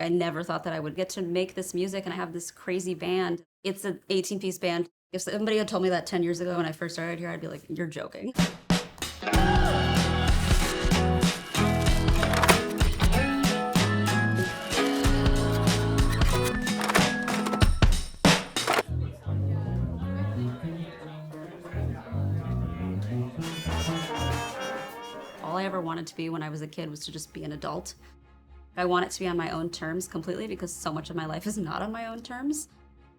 I never thought that I would get to make this music and I have this crazy band. It's an 18-piece band. If somebody had told me that 10 years ago when I first started here, I'd be like, you're joking. All I ever wanted to be when I was a kid was to just be an adult. I want it to be on my own terms completely because so much of my life is not on my own terms.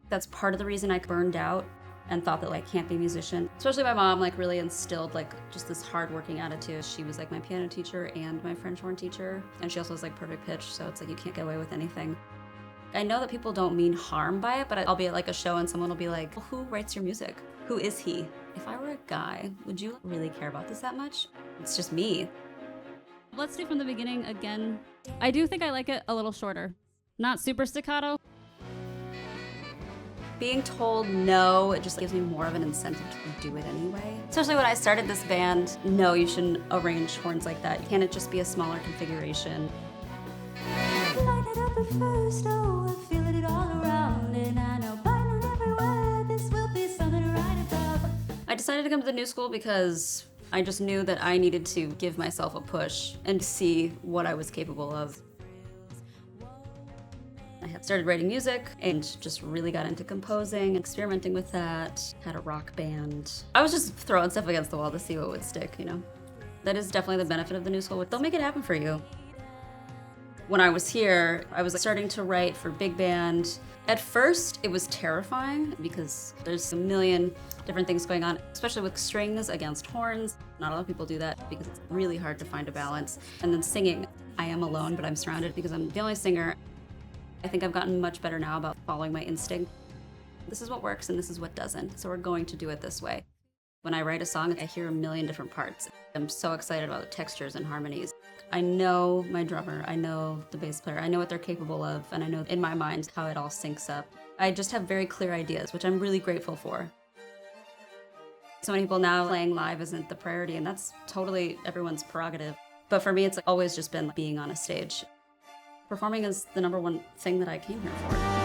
That's part of the reason I burned out and thought that I can't be a musician. Especially my mom really instilled just this hardworking attitude. She was my piano teacher and my French horn teacher. And she also has perfect pitch, so it's you can't get away with anything. I know that people don't mean harm by it, but I'll be at a show and someone will be like, well, who writes your music? Who is he? If I were a guy, would you really care about this that much? It's just me. Let's do from the beginning again. I do think I like it a little shorter. Not super staccato. Being told no, it just gives me more of an incentive to do it anyway. Especially when I started this band, no, you shouldn't arrange horns like that. Can't it just be a smaller configuration? Light it up at first, oh, I'm feeling it all around, and I know by now everywhere this will be something to write about. I decided to come to the new school because I just knew that I needed to give myself a push and see what I was capable of. I had started writing music and just really got into composing, experimenting with that, had a rock band. I was just throwing stuff against the wall to see what would stick, That is definitely the benefit of the new school. They'll make it happen for you. When I was here, I was starting to write for big band. At first, it was terrifying because there's a million different things going on, especially with strings against horns. Not a lot of people do that because it's really hard to find a balance. And then singing, I am alone, but I'm surrounded because I'm the only singer. I think I've gotten much better now about following my instinct. This is what works and this is what doesn't, so we're going to do it this way. When I write a song, I hear a million different parts. I'm so excited about the textures and harmonies. I know my drummer, I know the bass player, I know what they're capable of, and I know in my mind how it all syncs up. I just have very clear ideas, which I'm really grateful for. So many people now playing live isn't the priority, and that's totally everyone's prerogative. But for me, it's always just been being on a stage. Performing is the #1 thing that I came here for.